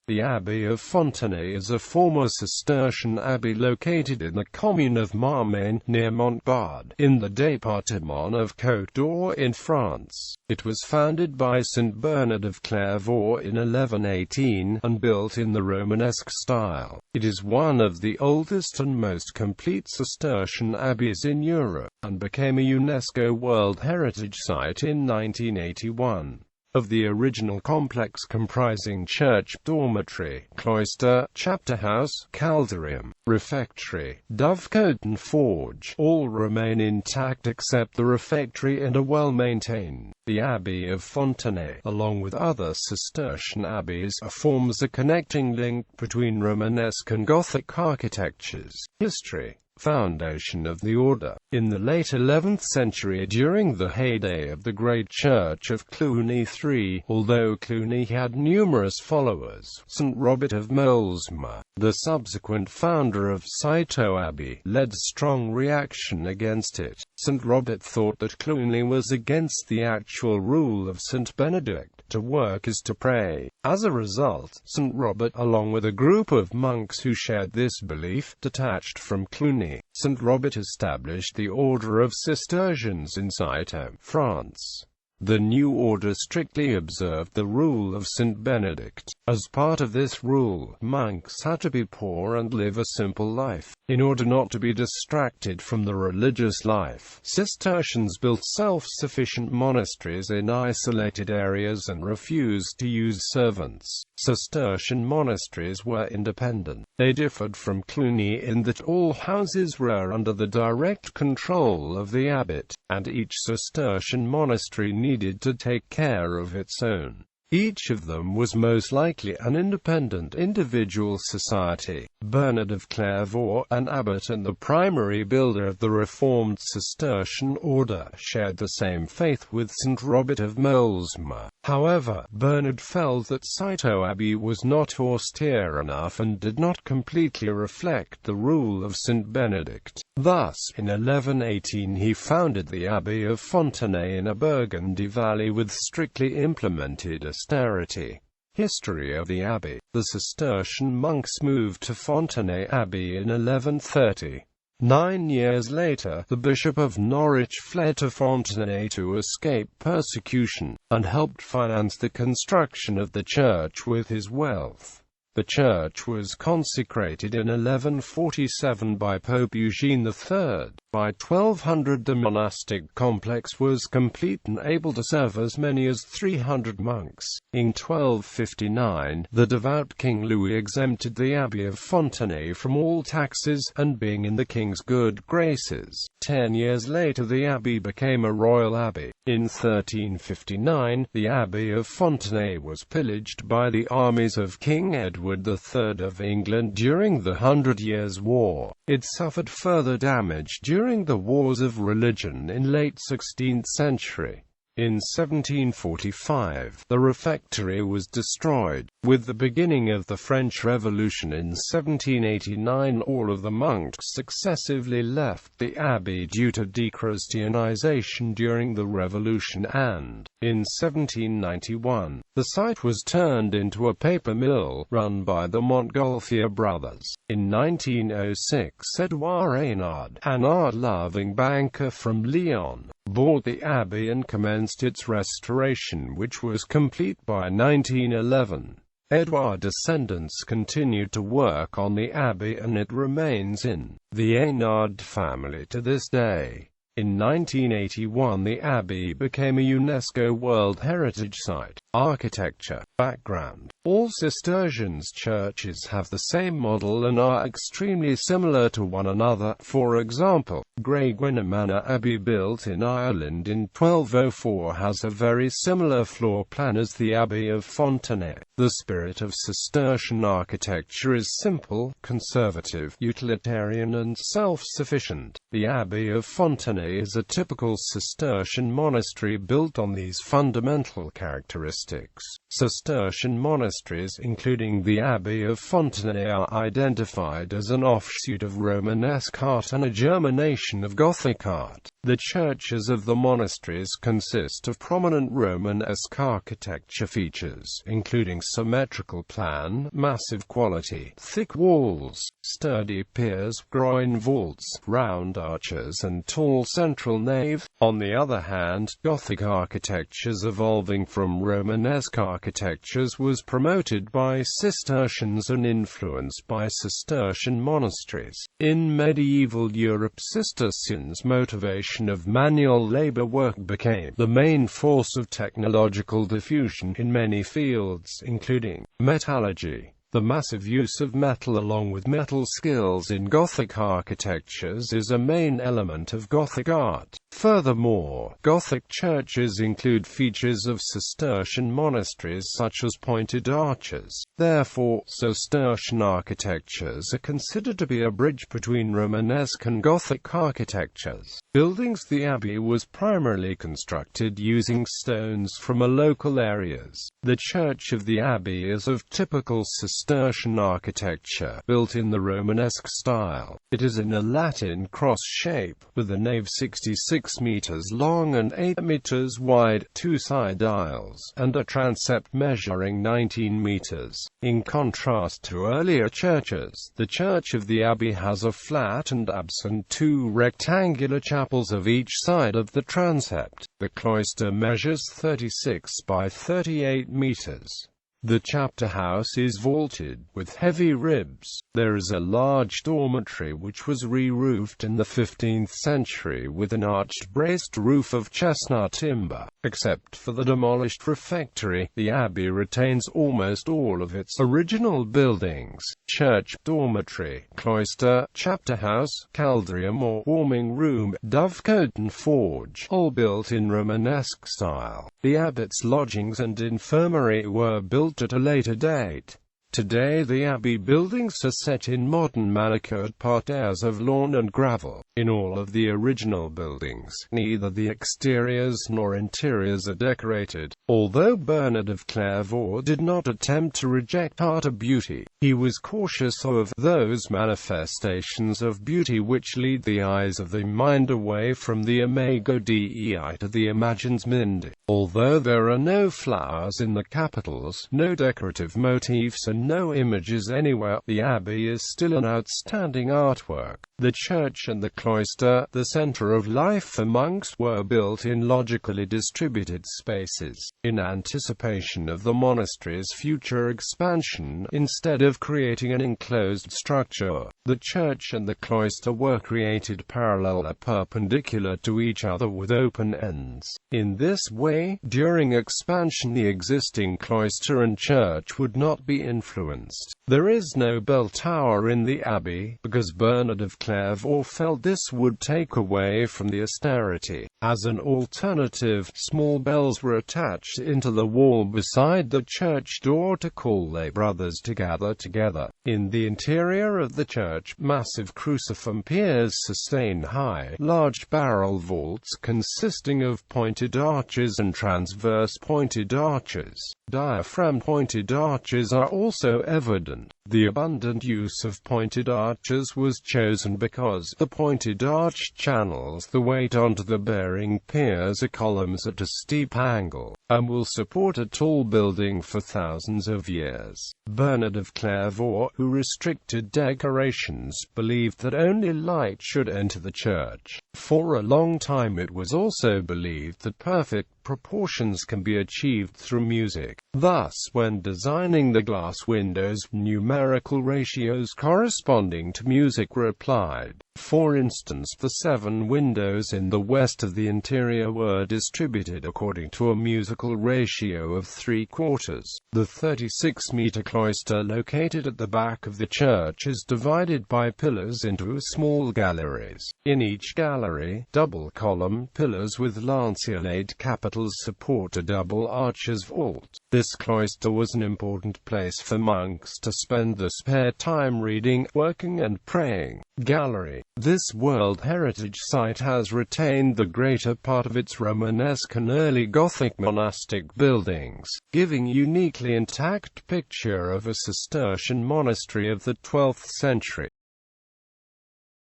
The Abbey of Fontenay is a former Cistercian abbey located in the commune of Marmagne, near Montbard, in the département of Côte-d'Or in France. It was founded by Saint Bernard of Clairvaux in 1118, and built in the Romanesque style. It is one of the oldest and most complete Cistercian abbeys in Europe, and became a UNESCO World Heritage Site in 1981. Of the original complex comprising church, dormitory, cloister, chapter house, caldarium, refectory, dovecote and forge, all remain intact except the refectory and are well maintained. The Abbey of Fontenay, along with other Cistercian abbeys, forms a connecting link between Romanesque and Gothic architectures. History. Foundation of the order. In the late 11th century, during the heyday of the great church of Cluny III, although Cluny had numerous followers, St. Robert of Moulsma, the subsequent founder of Saint Abbey, led strong reaction against it. St. Robert thought that Cluny was against the actual rule of St. Benedict. To work is to pray. As a result, St. Robert, along with a group of monks who shared this belief, detached from Cluny. St. Robert established the Order of Cistercians in Cîteaux, France. The new order strictly observed the rule of St. Benedict. As part of this rule, monks had to be poor and live a simple life. In order not to be distracted from the religious life, Cistercians built self-sufficient monasteries in isolated areas and refused to use servants. Cistercian monasteries were independent. They differed from Cluny in that all houses were under the direct control of the abbot, and each Cistercian monastery needed to take care of its own. Each of them was most likely an independent individual society. Bernard of Clairvaux, an abbot and the primary builder of the Reformed Cistercian order, shared the same faith with St. Robert of Moulsma. However, Bernard felt that Cîteaux Abbey was not austere enough and did not completely reflect the rule of St. Benedict. Thus, in 1118 he founded the Abbey of Fontenay in a Burgundy valley with strictly implemented austerity. History of the abbey. The Cistercian monks moved to Fontenay Abbey in 1130. 9 years later, the Bishop of Norwich fled to Fontenay to escape persecution, and helped finance the construction of the church with his wealth. The church was consecrated in 1147 by Pope Eugene III. By 1200 the monastic complex was complete and able to serve as many as 300 monks. In 1259, the devout King Louis exempted the Abbey of Fontenay from all taxes, and being in the king's good graces, 10 years later the abbey became a royal abbey. In 1359, the Abbey of Fontenay was pillaged by the armies of King Edward III of England during the 100 Years' War. It suffered further damage during the Wars of Religion in late 16th century. In 1745, the refectory was destroyed. With the beginning of the French Revolution in 1789, all of the monks successively left the abbey due to dechristianization during the Revolution, and, in 1791, the site was turned into a paper mill, run by the Montgolfier brothers. In 1906, Edouard Reynard, an art-loving banker from Lyon, bought the abbey and commenced its restoration, which was complete by 1911. Edouard's descendants continued to work on the abbey and it remains in the Reynard family to this day. In 1981 the abbey became a UNESCO World Heritage Site. Architecture. Background. All Cistercian churches have the same model and are extremely similar to one another. For example, Manor Abbey, built in Ireland in 1204, has a very similar floor plan as the Abbey of Fontenay. The spirit of Cistercian architecture is simple, conservative, utilitarian and self-sufficient. The Abbey of Fontenay is a typical Cistercian monastery built on these fundamental characteristics. characteristics. Cistercian monasteries, including the Abbey of Fontenay, are identified as an offshoot of Romanesque art and a germination of Gothic art. The churches of the monasteries consist of prominent Romanesque architecture features, including symmetrical plan, massive quality, thick walls, sturdy piers, groin vaults, round arches and tall central nave. On the other hand, Gothic architectures evolving from Romanesque architectures was promoted by Cistercians and influenced by Cistercian monasteries. In medieval Europe, Cistercians' motivation of manual labor work became the main force of technological diffusion in many fields, including metallurgy. The massive use of metal along with metal skills in Gothic architectures is a main element of Gothic art. Furthermore, Gothic churches include features of Cistercian monasteries such as pointed arches. Therefore, Cistercian architectures are considered to be a bridge between Romanesque and Gothic architectures. Buildings. The abbey was primarily constructed using stones from local areas. The church of the abbey is of typical Cistercian architecture, built in the Romanesque style. It is in a Latin cross shape, with a nave 66 meters long and 8 meters wide, 2 side aisles, and a transept measuring 19 meters. In contrast to earlier churches, the church of the abbey has a flat and absent 2 rectangular chapels of each side of the transept. The cloister measures 36 by 38 meters. The chapter house is vaulted, with heavy ribs. There is a large dormitory which was re-roofed in the 15th century with an arched braced roof of chestnut timber. Except for the demolished refectory, the abbey retains almost all of its original buildings: church, dormitory, cloister, chapter house, caldarium or warming room, dovecote and forge, all built in Romanesque style. The abbot's lodgings and infirmary were built at a later date. Today the abbey buildings are set in modern manicured parterres of lawn and gravel. In all of the original buildings, neither the exteriors nor interiors are decorated. Although Bernard of Clairvaux did not attempt to reject art or beauty, he was cautious of those manifestations of beauty which lead the eyes of the mind away from the imago Dei to the imagines mundi. Although there are no flowers in the capitals, no decorative motifs and no images anywhere, the abbey is still an outstanding artwork. The church and the cloister, the center of life for monks, were built in logically distributed spaces, in anticipation of the monastery's future expansion. Instead of creating an enclosed structure, the church and the cloister were created parallel or perpendicular to each other with open ends. In this way, during expansion the existing cloister and church would not be influenced. There is no bell tower in the abbey, because Bernard of Clairvaux felt this would take away from the austerity. As an alternative, small bells were attached into the wall beside the church door to call lay brothers to gather together. In the interior of the church, massive cruciform piers sustain high, large barrel vaults consisting of pointed arches and transverse pointed arches. Diaphragm pointed arches are also evident. The abundant use of pointed arches was chosen because the pointed arch channels the weight onto the bearing piers or columns at a steep angle, and will support a tall building for thousands of years. Bernard of Clairvaux, who restricted decorations, believed that only light should enter the church. For a long time it was also believed that perfect proportions can be achieved through music. Thus, when designing the glass windows, numerical ratios corresponding to music were applied. For instance, the 7 windows in the west of the interior were distributed according to a musical ratio of 3/4. The 36-meter cloister located at the back of the church is divided by pillars into small galleries. In each gallery, double-column pillars with lanceolate capitals support a double arches vault. This cloister was an important place for monks to spend their spare time reading, working and praying. Gallery. This World Heritage Site has retained the greater part of its Romanesque and early Gothic monastic buildings, giving a uniquely intact picture of a Cistercian monastery of the 12th century.